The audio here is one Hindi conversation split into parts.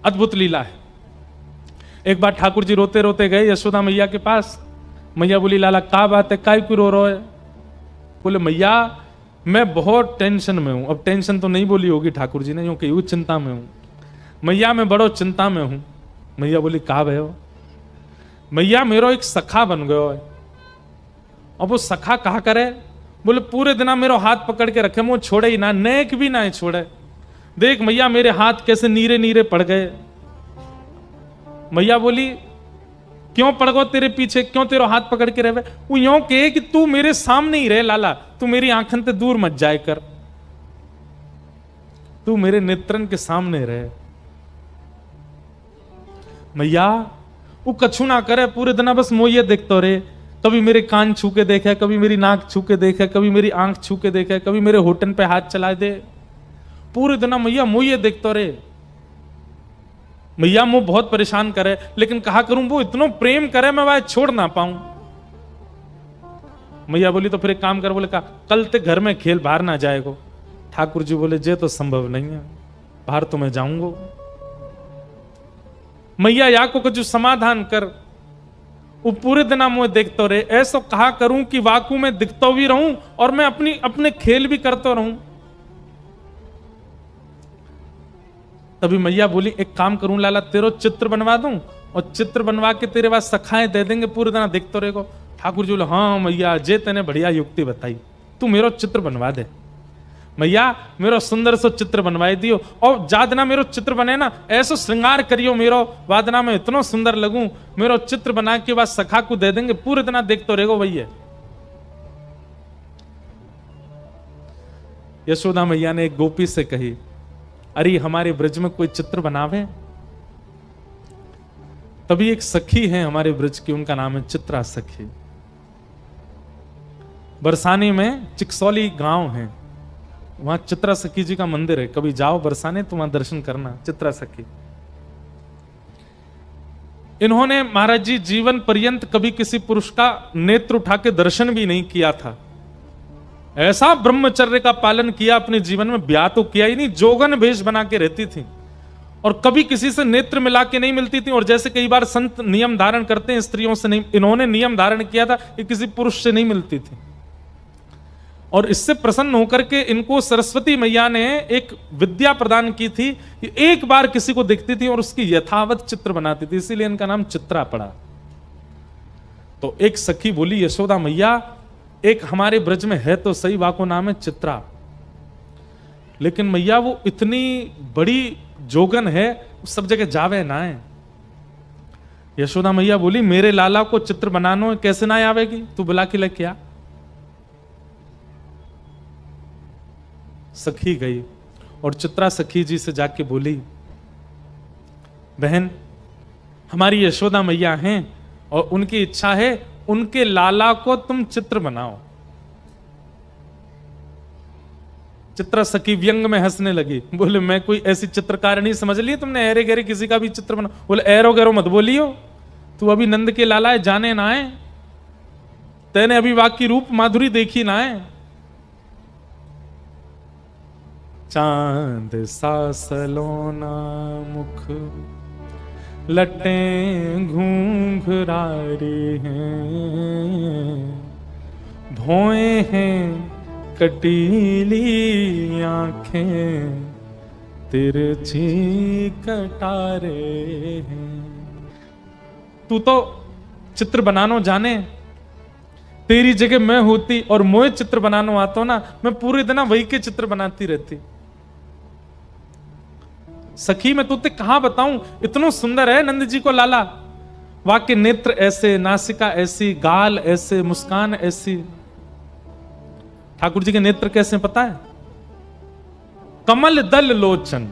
अद्भुत लीला है। एक बार ठाकुर जी रोते रोते गए यशोदा मैया के पास। मैया बोली, लाला क्या बात है, काय क्यों रो रहे हो? बोले, मैया मैं बहुत टेंशन में हूं। अब टेंशन तो नहीं बोली होगी ठाकुर जी ने, यूं कही चिंता में हूं। मैया मैं बड़ो चिंता में हूं। मैया बोली, कहा भय हो? मैया मेरो एक सखा बन गयो है। अब वो सखा कहा करे? बोले, पूरे दिन मेरो हाथ पकड़ के रखे, मुझे छोड़े ही ना, नेक भी ना छोड़े। देख मैया मेरे हाथ कैसे नीरे नीरे पड़ गए। मैया बोली, क्यों पड़ गो तेरे पीछे, क्यों तेरे हाथ पकड़ के रहे? वो यूं कहे कि तू मेरे सामने ही रहे लाला, तू मेरी आंखन से दूर मत जाए कर, तू मेरे नेत्रन के सामने रहे। मैया वो कछु ना करे, पूरे दिन बस मोये देखते रहे। कभी मेरे कान छू के देखे, कभी मेरी नाक छू के देखे, कभी मेरी आंख छू के देखे, कभी मेरे होठन पे हाथ चला दे। पूरे दिन मैया मोये देखते रहे। मैया मुझे बहुत परेशान करे, लेकिन कहा करूं वो इतना प्रेम करे मैं वह छोड़ ना पाऊं। मैया बोली, तो फिर एक काम कर। बोले, कहा कल ते घर में खेल, बाहर ना जाएगो। ठाकुर जी बोले, जे तो संभव नहीं है, बाहर तो मैं जाऊंगा। मैया या को कुछ समाधान कर। वो पूरे दिन मुझे देखते रहे। ऐसा कहा करूं कि वाकू में दिखता भी रहूं और मैं अपने खेल भी करता रहूं। तभी मैया बोली, एक काम करूं लाला, तेरो चित्र बनवा दूं और चित्र बनवा के तेरे पास सखाएं दे देंगे, पूरे दिन देखते रहेगो। ठाकुर जी बोले, हाँ मैया जे तेने बढ़िया युक्ति बताई, तू मेरो चित्र बनवा दे। मैया मेरो सुंदर सो चित्र बनवाई दियो, और जादना मेरो चित्र बने ना, ऐसो श्रृंगार करियो मेरो, वादना में इतना सुंदर लगूं, मेरो चित्र बना के बाद सखा को दे देंगे, पूरे दिन देखते रहेगो भैया। यशोदा मैया ने एक गोपी से कही, अरे हमारे ब्रज में कोई चित्र बनावे। तभी एक सखी है हमारे ब्रज की, उनका नाम है चित्रा सखी। बरसाने में चिकसौली गांव है, वहां चित्रा सखी जी का मंदिर है। कभी जाओ बरसाने तो वहां दर्शन करना, चित्रा सखी। इन्होंने महाराज जी जीवन पर्यंत कभी किसी पुरुष का नेत्र उठा के दर्शन भी नहीं किया था। ऐसा ब्रह्मचर्य का पालन किया अपने जीवन में, ब्याह तो किया ही नहीं, जोगन भेष बना के रहती थी और कभी किसी से नेत्र मिला के नहीं मिलती थी। और जैसे कई बार संत नियम धारण करते हैं स्त्रियों से, नहीं, इन्होंने नियम धारण किया था कि किसी पुरुष से नहीं मिलती थी। और इससे प्रसन्न होकर के इनको सरस्वती मैया ने एक विद्या प्रदान की थी कि एक बार किसी को दिखती थी और उसकी यथावत चित्र बनाती थी, इसीलिए इनका नाम चित्रा पड़ा। तो एक सखी बोली, यशोदा मैया एक हमारे ब्रज में है तो सही, वाको नाम है चित्रा, लेकिन मैया वो इतनी बड़ी जोगन है, सब जगह जावे ना है। यशोदा मैया बोली, मेरे लाला को चित्र बनानो कैसे ना आवेगी, तू बुला के लेके आ। सखी गई और चित्रा सखी जी से जाके बोली, बहन हमारी यशोदा मैया हैं और उनकी इच्छा है उनके लाला को तुम चित्र बनाओ। चित्रा सखी व्यंग में हंसने लगी, बोले मैं कोई ऐसी चित्रकार नहीं समझ ली तुमने, ऐरे गहरे किसी का भी चित्र बना। बोले ऐरो गैरो मत बोलियो, तू अभी नंद के लाला है, जाने ना है, तेने अभी वाकी रूप माधुरी देखी ना है। चांद सा सलोना मुख लटें घूंघरारे हैं, भौएं हैं कटीली आंखें, तिरछी कटारे हैं। तू तो चित्र बनानो जाने, तेरी जगह मैं होती और मोए चित्र बनानो आता ना, मैं पूरे दिन वही के चित्र बनाती रहती। सखी मैं तुझे कहां बताऊं, इतना सुंदर है नंद जी को लाला, वाक्य नेत्र ऐसे, नासिका ऐसी, गाल ऐसे, मुस्कान ऐसी। ठाकुर जी के नेत्र कैसे पता है? कमल दल लोचन।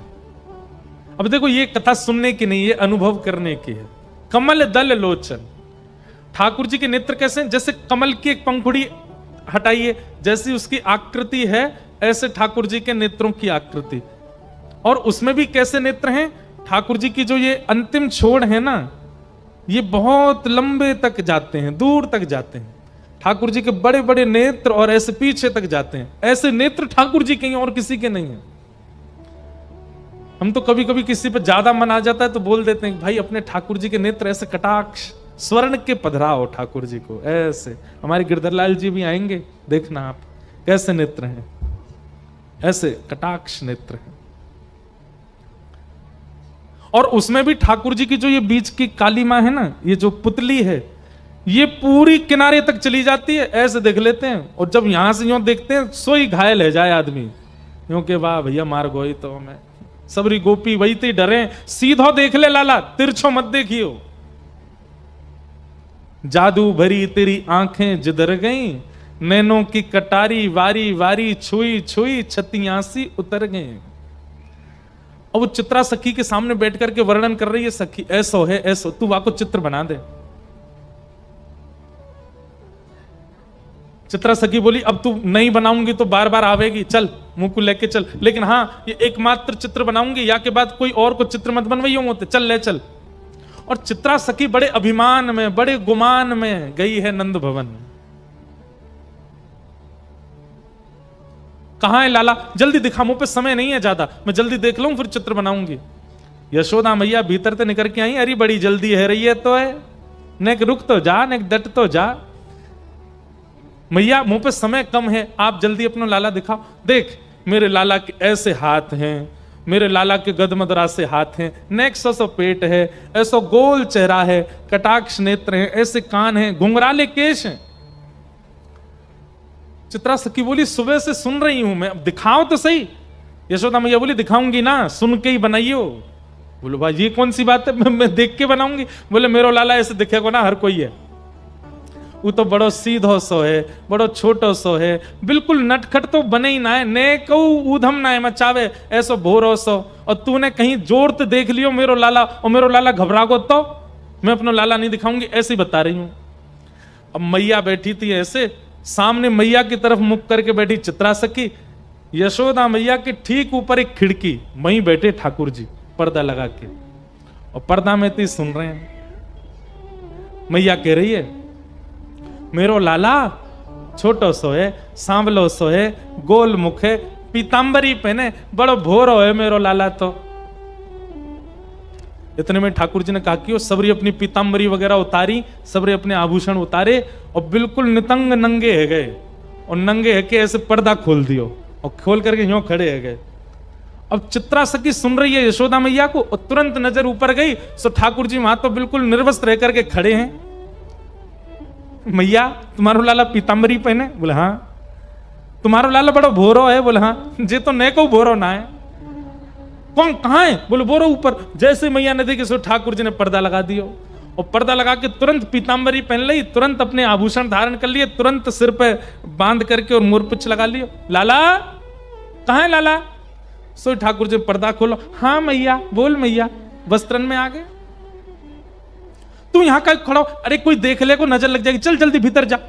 अब देखो ये कथा सुनने की नहीं, ये अनुभव करने की है। कमल दल लोचन, ठाकुर जी के नेत्र कैसे? जैसे कमल की एक पंखुड़ी हटाइए, जैसी उसकी आकृति है ऐसे ठाकुर जी के नेत्रों की आकृति। और उसमें भी कैसे नेत्र हैं? ठाकुर जी की जो ये अंतिम छोड़ है ना, ये बहुत लंबे तक जाते हैं, दूर तक जाते हैं। ठाकुर जी के बड़े बड़े नेत्र और ऐसे पीछे तक जाते हैं। ऐसे नेत्र ठाकुर जी के और किसी के नहीं है। हम तो कभी कभी किसी पे ज्यादा मन आ जाता है तो बोल देते हैं भाई अपने ठाकुर जी के नेत्र ऐसे कटाक्ष स्वर्ण के पधराओ ठाकुर जी को ऐसे। हमारे गिरधरलाल जी भी आएंगे, देखना आप कैसे नेत्र हैं, ऐसे कटाक्ष नेत्र हैं। और उसमें भी ठाकुर जी की जो ये बीच की काली मां है ना, ये जो पुतली है, ये पूरी किनारे तक चली जाती है, ऐसे देख लेते हैं। और जब यहां से यूं देखते हैं सोई घायल है जाए आदमी, यूं के वाह भैया मार गोई तो मैं सबरी गोपी वही ते डरे, सीधो देख ले लाला, तिरछो मत देखियो। जादू भरी तेरी आंखें जिधर गई, नैनों की कटारी वारी वारी छुई छुई छतियासी उतर गए। और वो चित्रा सखी के सामने बैठ करके वर्णन कर रही है, सखी ऐसो है ऐसो, तू वाको चित्र बना दे। चित्रा सखी बोली अब तू नहीं बनाऊंगी तो बार बार आवेगी, चल मुंह को लेके चल, लेकिन हाँ ये एकमात्र चित्र बनाऊंगी, या के बाद कोई और को चित्र मत बनवाइयो मोते, चल ले चल। और चित्रा सखी बड़े अभिमान में बड़े गुमान में गई है नंद भवन। कहां है लाला, जल्दी दिखा, मुंह पे समय नहीं है ज्यादा, मैं जल्दी देख लूं फिर चित्र बनाऊंगी। यशोदा मैया भीतर से निकल के आई, अरे बड़ी जल्दी है रही है तो है, नेक रुक तो जा, नेक डट तो जा। मैया मुंह पे समय कम है, आप जल्दी अपना लाला दिखाओ। देख मेरे लाला के ऐसे हाथ हैं, मेरे लाला के गदमदरा से हाथ हैं, नेक सो पेट है, ऐसो गोल चेहरा है, कटाक्ष नेत्र हैं, ऐसे कान हैं, घुंघराले केश हैं। चित्रा सखी बोली सुबह से सुन रही हूं मैं, अब दिखाओ तो सही। यशोदा मैया बोली दिखाऊंगी ना, सुन के ही बनाइयो। बोलो भाई ये कौन सी बात है, मैं देख के बनाऊंगी। बोले मेरो लाला ऐसे दिखेगा ना हर कोई है, वो तो बड़ो सीधो सो है, बड़ो छोटो सो है, बिल्कुल नटखट तो बने ही ना है, ने कहू ऊधम ना है मचावे, ऐसो भोरो सो। और तूने कहीं जोर तो देख लियो मेरो लाला, और मेरो लाला घबरा गो तो मैं अपना लाला नहीं दिखाऊंगी, ऐसे ही बता रही हूं। अब मैया बैठी थी ऐसे, सामने मैया की तरफ मुख करके बैठी चित्रा सखी, यशोदा मैया के ठीक ऊपर एक खिड़की, वहीं बैठे ठाकुर जी पर्दा लगा के, और पर्दा में तो सुन रहे हैं। मैया कह रही है मेरो लाला छोटो सो है, सांवलो सो है, गोल मुख है, पीतांबरी पहने, बड़ो भोरो है मेरो लाला तो। इतने में ठाकुर जी ने कहा कि वो सबरी अपनी पीतांबरी वगैरह उतारी, सबरे अपने आभूषण उतारे और बिल्कुल नितंग नंगे है गए, और नंगे है के ऐसे पर्दा खोल दियो और खोल करके यूं खड़े है गए। अब चित्रा सखी सुन रही है यशोदा मैया को, और तुरंत नजर ऊपर गई, सो ठाकुर जी वहां तो बिल्कुल निर्वस्त्र रह करके खड़े हैं। मैया तुम्हारो लाला पीतांबरी पहने? बोले हाँ। तुम्हारो लाला बड़ा भोरो है? बोले हाँ। जे तो ने को भोरो ना है। कौन कहाँ है? बोले बोरो ऊपर। जैसे मैया ने देखी सो ठाकुर जी ने पर्दा लगा दियो, और पर्दा लगा के तुरंत पीतांबरी पहन ली, तुरंत अपने आभूषण धारण कर लिए, तुरंत सिर पे बांध करके और मोरपिच लगा लियो। लाला कहाँ है लाला? सो ठाकुर जी पर्दा खोलो। हाँ मैया, बोल मैया। वस्त्रन में आ गए। तू यहां का खड़ा हो, अरे कोई देख ले को नजर लग जाएगी, चल जल्दी भीतर जा।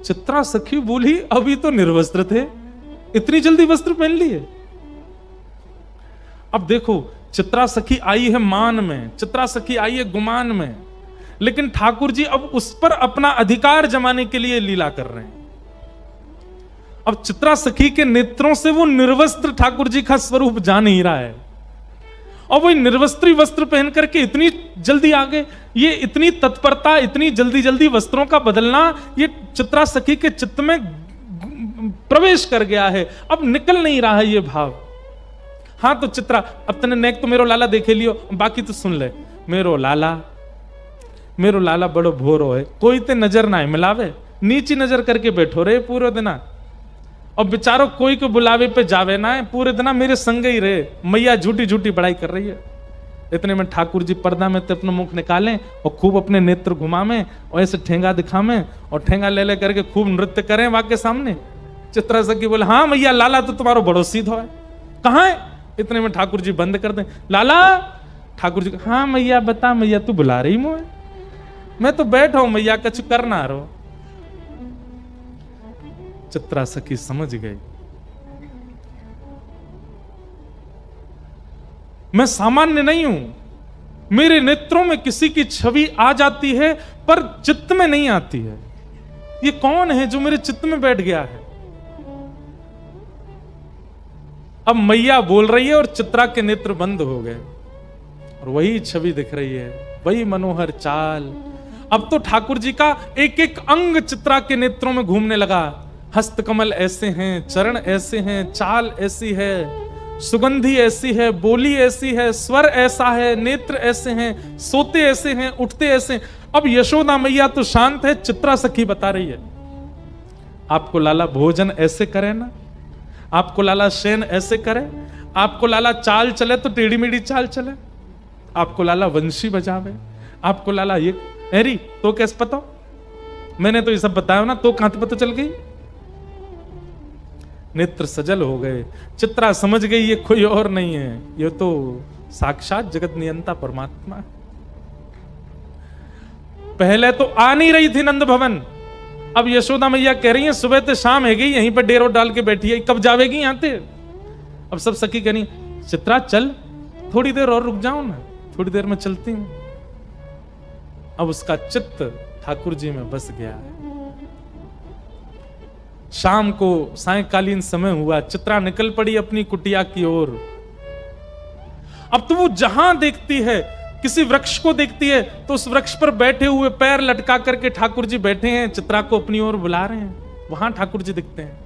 चित्रा सखी बोली अभी तो निर्वस्त्र थे, इतनी जल्दी वस्त्र पहन लिए? अब देखो चित्रा सखी आई है मान में, चित्रा सखी आई है गुमान में, लेकिन ठाकुर जी अब उस पर अपना अधिकार जमाने के लिए लीला कर रहे हैं। अब चित्रा सखी के नेत्रों से वो निर्वस्त्र ठाकुर जी का स्वरूप जा नहीं रहा है, और वही निर्वस्त्री वस्त्र पहन करके इतनी जल्दी आ गए। ये इतनी तत्परता, इतनी जल्दी जल्दी वस्त्रों का बदलना, ये चित्रा सखी के चित्त में प्रवेश कर गया है, अब निकल नहीं रहा है ये भाव। हाँ तो चित्रा, अब तने नेक तो मेरो लाला देखे लियो, बाकी तो सुन ले। मेरो लाला बड़ो भोरो है, कोई ते नजर ना है मिलावे, नीची नजर करके बैठो रे पूरे दिना, और बेचारो कोई को बुलावे पे जावे ना है, पूरे दिन मेरे संग ही रहे। मैया झूठी झूठी बड़ाई कर रही है। इतने में ठाकुर जी पर्दा में तो अपना मुख निकालें और खूब अपने नेत्र घुमावें और ऐसे ठेंगा दिखावें और ठेंगा ले करके खूब नृत्य करें वाके सामने। चित्रा सखी बोले हाँ मैया, लाला तो तुम्हारो बड़ो सीधो है, कहाँ है? इतने में ठाकुर जी बंद कर दें। लाला? ठाकुर जी हाँ मैया बता मैया, तू बुला रही मुझे? मैं तो बैठा हूं मैया, कछु करना रो। चित्रा सखी समझ गई, मैं सामान्य नहीं हूं, मेरे नेत्रों में किसी की छवि आ जाती है पर चित्त में नहीं आती है। ये कौन है जो मेरे चित्त में बैठ गया है? अब मैया बोल रही है और चित्रा के नेत्र बंद हो गए और वही छवि दिख रही है, वही मनोहर चाल। अब तो ठाकुर जी का एक एक अंग चित्रा के नेत्रों में घूमने लगा। हस्त कमल ऐसे हैं, चरण ऐसे हैं, चाल ऐसी है, सुगंधी ऐसी है, बोली ऐसी है, स्वर ऐसा है, नेत्र ऐसे हैं, सोते ऐसे हैं, उठते ऐसे हैं। अब यशोदा मैया तो शांत है, चित्रा सखी बता रही है, आपको लाला भोजन ऐसे करे ना, आपको लाला शयन ऐसे करे, आपको लाला चाल चले तो टेढ़ी मेढ़ी चाल चले, आपको लाला वंशी बजावे, आपको लाला ये अरे तो कैसे पता, मैंने तो ये सब बताया ना, तो कहां पता चल गई। नेत्र सजल हो गए, चित्रा समझ गई ये कोई और नहीं है, ये तो साक्षात जगत नियंता परमात्मा है। पहले तो आ नहीं रही थी नंद भवन, अब यशोदा मैया कह रही है सुबह से शाम है गई, यहीं पर डेरो डाल के बैठी है, कब जावेगी यहां से। अब सब सखी कह रही चित्रा चल, थोड़ी देर और रुक जाओ ना, थोड़ी देर में चलती हूं। अब उसका चित्त ठाकुर जी में बस गया है। शाम को सायंकालीन समय हुआ, चित्रा निकल पड़ी अपनी कुटिया की ओर। अब तो वो जहां देखती है, किसी वृक्ष को देखती है तो उस वृक्ष पर बैठे हुए पैर लटका करके ठाकुर जी बैठे हैं, चित्रा को अपनी ओर बुला रहे हैं, वहां ठाकुर जी दिखते हैं।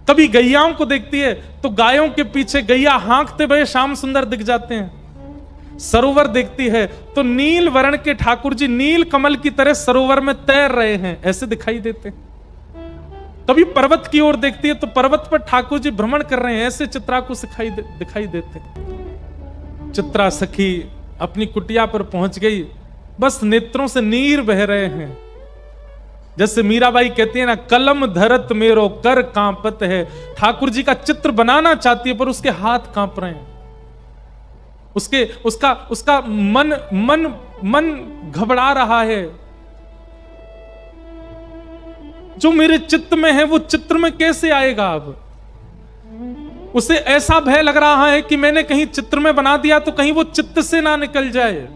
कभी गैयाओं को देखती है तो गायों के पीछे गैया हाँकते हुए श्याम सुंदर दिख जाते हैं। सरोवर देखती है तो नील वर्ण के ठाकुर जी नील कमल की तरह सरोवर में तैर रहे हैं, ऐसे दिखाई देते हैं। कभी पर्वत की ओर देखती है तो पर्वत पर ठाकुर जी भ्रमण कर रहे हैं, ऐसे चित्रा को दिखाई देते हैं। चित्रा सखी अपनी कुटिया पर पहुंच गई, बस नेत्रों से नीर बह रहे हैं। जैसे मीराबाई कहती है ना, कलम धरत मेरो कर कांपत है। ठाकुर जी का चित्र बनाना चाहती है पर उसके हाथ कांप रहे हैं, उसका मन घबरा रहा है। जो मेरे चित्त में है वो चित्र में कैसे आएगा। अब उसे ऐसा भय लग रहा है कि मैंने कहीं चित्र में बना दिया तो कहीं वो चित्त से ना निकल जाए।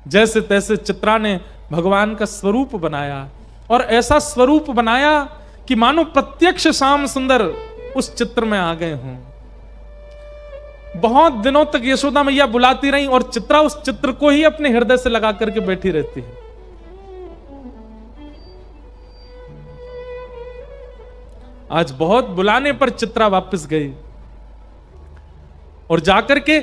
जैसे तैसे चित्रा ने भगवान का स्वरूप बनाया और ऐसा स्वरूप बनाया कि मानो प्रत्यक्ष श्याम सुंदर उस चित्र में आ गए हों। बहुत दिनों तक यशोदा मैया बुलाती रही और चित्रा उस चित्र को ही अपने हृदय से लगा करके बैठी रहती है। आज बहुत बुलाने पर चित्रा वापस गई और जाकर के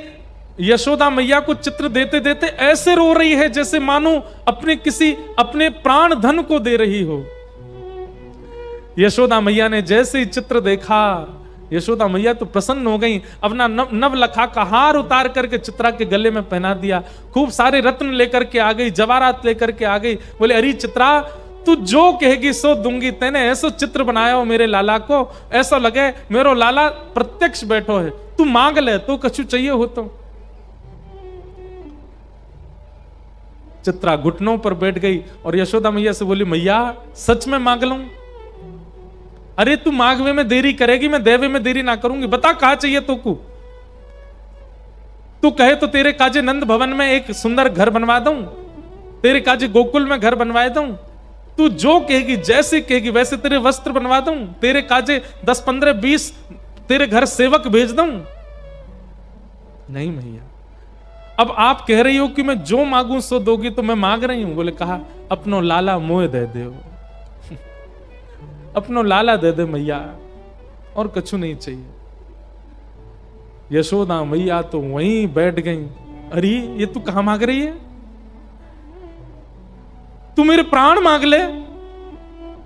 यशोदा मैया को चित्र देते देते ऐसे रो रही है जैसे मानो अपने प्राण धन को दे रही हो। यशोदा मैया ने जैसे ही चित्र देखा, यशोदा मैया तो प्रसन्न हो गई। अपना नवलखा का हार उतार करके चित्रा के गले में पहना दिया, खूब सारे रत्न लेकर के आ गई, जवाहरात लेकर के आ गई। बोले अरे चित्रा, तू जो कहेगी सो दूंगी। तेने ऐसा चित्र बनाया हो मेरे लाला को, ऐसा लगे मेरो लाला प्रत्यक्ष बैठो है। तू मांग ले, तो कछु चाहिए हो तो। चित्रा घुटनों पर बैठ गई और यशोदा मैया से बोली, मैया सच में मांग लूं? अरे तू मांगवे में देरी करेगी, मैं देवे में देरी ना करूंगी। बता कहा चाहिए तो को। तू कहे तो तेरे काजे नंद भवन में एक सुंदर घर बनवा दूं, तेरे काजे गोकुल में घर बनवा दूं। तू जो कहेगी, जैसे कहेगी वैसे तेरे वस्त्र बनवा दूं, तेरे काजे 10, 15, 20 तेरे घर सेवक भेज दूं। नहीं मैया, अब आप कह रही हो कि मैं जो मांगू सो दोगी, तो मैं मांग रही हूं। बोले कहा अपनो लाला मोह दे दे, अपनो लाला दे दे मैया, और कछु नहीं चाहिए। यशोदा मैया तो वहीं बैठ गई। अरे ये तू कहां मांग रही है? तू मेरे प्राण मांग ले,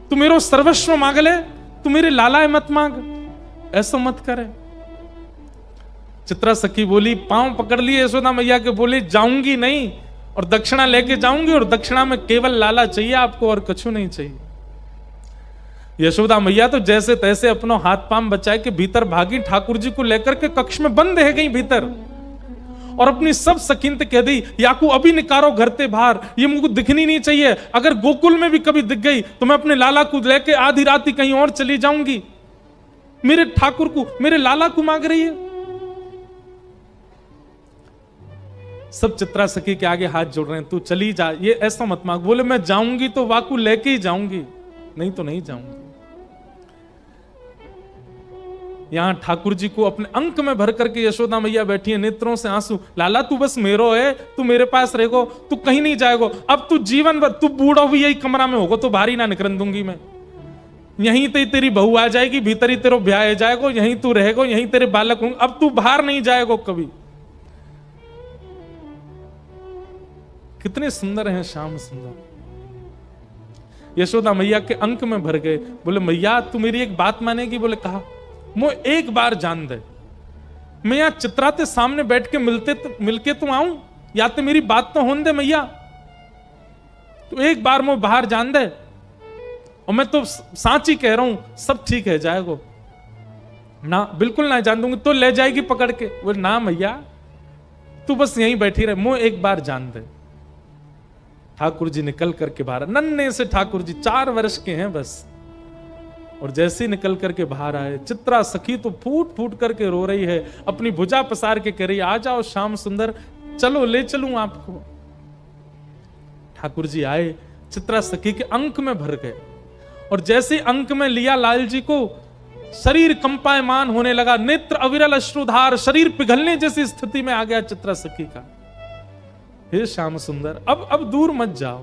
तू मेरा सर्वस्व मांग ले, तू मेरे लाला मत मांग, ऐसा मत करे। चित्रा सखी बोली, पांव पकड़ लिए यशोदा मैया के, बोले जाऊंगी नहीं और दक्षिणा लेके जाऊंगी, और दक्षिणा में केवल लाला चाहिए आपको और कछु नहीं चाहिए। यशोदा मैया तो जैसे तैसे अपना हाथ पांव बचाए के भीतर भागी, ठाकुर जी को लेकर के कक्ष में बंद रह गई भीतर, और अपनी सब सकीन कह दी, याकू अभी निकारो घर ते बाहर, ये मुझको दिखनी नहीं चाहिए। अगर गोकुल में भी कभी दिख गई तो मैं अपने लाला को लेके आधी रात कहीं और चली जाऊंगी। मेरे ठाकुर को, मेरे लाला को मांग रही है। सब चित्रा सखी के आगे हाथ जोड़ रहे हैं, तू चली जा, ये ऐसा मत मांग। बोले मैं जाऊंगी तो वाकू लेके ही जाऊंगी, नहीं तो नहीं जाऊंगी। यहाँ ठाकुर जी को अपने अंक में भर करके यशोदा मैया बैठी है, नेत्रों से आंसू, लाला तू बस मेरो है, तू मेरे पास रहेगो, तू कहीं नहीं जाएगो, अब तू जीवन भर, तू बूढ़ा भी यही कमरा में होगो तो बाहरी ना निकलन दूंगी मैं, यहीं तेरी बहू आ जाएगी, भीतर ही तेरो ब्याह जाएगो, यहीं तू रहेगो, यहीं तेरे बालक होंगे, अब तू बाहर नहीं जाएगो कभी। कितने सुंदर हैं श्याम सुंदर। यशोदा मैया के अंक में भर गए, बोले मैया तू मेरी एक बात मानेगी? बोले कहा, मो एक बार जान दे, मैं यहां चित्रा ते सामने बैठ के मिलके तो आऊं, या तो मेरी बात तो होने दे मैया, तो एक बार मो बाहर जान दे, और मैं तो सांची कह रहा हूं सब ठीक है जाएगो ना, बिल्कुल ना जान दूंगी, तो ले जाएगी पकड़ के। बोले ना मैया तू बस यहीं बैठी रहे, मो एक बार जान दे। ठाकुर जी निकल करके बाहर, नन्हे से ठाकुर जी 4 वर्ष के हैं बस, और जैसे ही निकल करके बाहर आए, चित्रा सखी तो फूट फूट करके रो रही है, अपनी भुजा पसार के कह रही, आ जाओ श्याम सुंदर, चलो ले चलूं आपको। ठाकुर जी आए, चित्रा सखी के अंक में भर गए, और जैसे अंक में लिया लाल जी को, शरीर कंपायमान होने लगा, नेत्र अविरल अश्रुधार, शरीर पिघलने जैसी स्थिति में आ गया चित्रा सखी का। हे श्याम सुंदर अब दूर मत जाओ।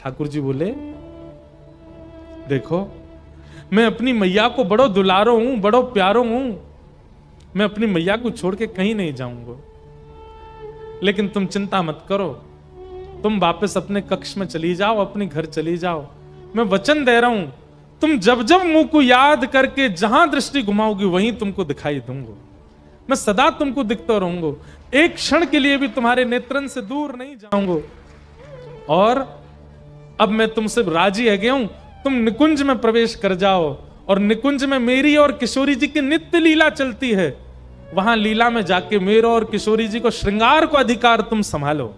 ठाकुर जी बोले, देखो मैं अपनी मैया को बड़ो दुलारो हूं, बड़ो प्यारो हूं, मैं अपनी मैया को छोड़ के कहीं नहीं जाऊंगा, लेकिन तुम चिंता मत करो, तुम वापस अपने कक्ष में चली जाओ, अपने घर चली जाओ, मैं वचन दे रहा हूं, तुम जब जब मुंह को याद करके जहां दृष्टि घुमाओगी वहीं तुमको दिखाई दूंगा, मैं सदा तुमको दिखता रहूंगा, एक क्षण के लिए भी तुम्हारे नेत्रन से दूर नहीं जाऊंगा, और अब मैं तुमसे राजी है गया हूं, तुम निकुंज में प्रवेश कर जाओ, और निकुंज में मेरी और किशोरी जी की नित्य लीला चलती है, वहां लीला में जाके मेरा और किशोरी जी को श्रृंगार को अधिकार तुम संभालो,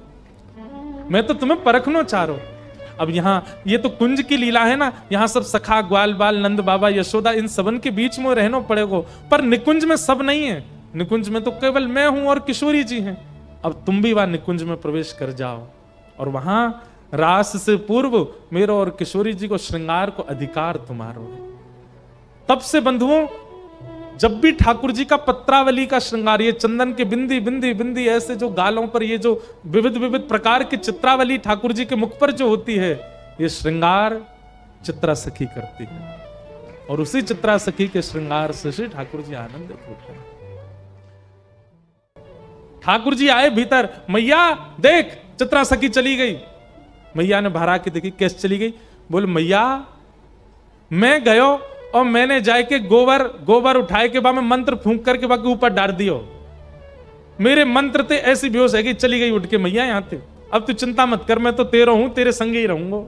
मैं तो तुम्हें परखना चाह रहा हूं। अब यहाँ ये तो कुंज की लीला है ना, यहाँ सब सखा ग्वाल बाल नंद बाबा यशोदा इन सबन के बीच में रहना पड़ेगा, पर निकुंज में सब नहीं है, निकुंज में तो केवल मैं हूं और किशोरी जी हैं। अब तुम भी वहां निकुंज में प्रवेश कर जाओ, और वहां रास से पूर्व मेरा और किशोरी जी को श्रृंगार को अधिकार तुम्हारो है। तब से बंधुओं, जब भी ठाकुर जी का पत्रावली का श्रृंगार, ये चंदन के बिंदी बिंदी बिंदी ऐसे जो गालों पर ये जो विविध विविध प्रकार की चित्रावली ठाकुर जी के मुख पर जो होती है, ये श्रृंगार चित्रा सखी करती है, और उसी चित्रा सखी के श्रृंगार से श्री ठाकुर जी आनंद उठते हैं। ठाकुर जी आए भीतर, मैया देख चित्रा सखी चली गई। मैया ने बाहर आके देखी, कैसे चली गई? बोले मैया मैं गयो और मैंने जाके गोबर उठाए के बाद में मंत्र फूंक करके बाकी ऊपर डाल दियो, मेरे मंत्र ते ऐसी बेहोश है कि चली गई उठ के मैया यहाँ थे, अब तू चिंता मत कर, मैं तो तेरा हूं, तेरे संगे ही रहूंगा।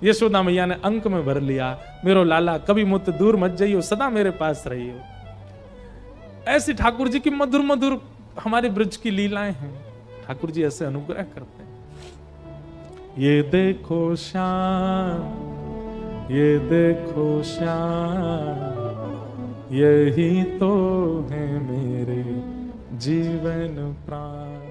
यशोदा मैया ने अंक में भर लिया, मेरो लाला कभी मुझसे दूर मत जाइयो, सदा मेरे पास रहियो। ऐसी ठाकुर जी की मधुर मधुर हमारे ब्रज की लीलाएं हैं, ठाकुर जी ऐसे अनुग्रह करते हैं। ये देखो श्याम, ये देखो श्याम, यही तो है मेरे जीवन प्राण।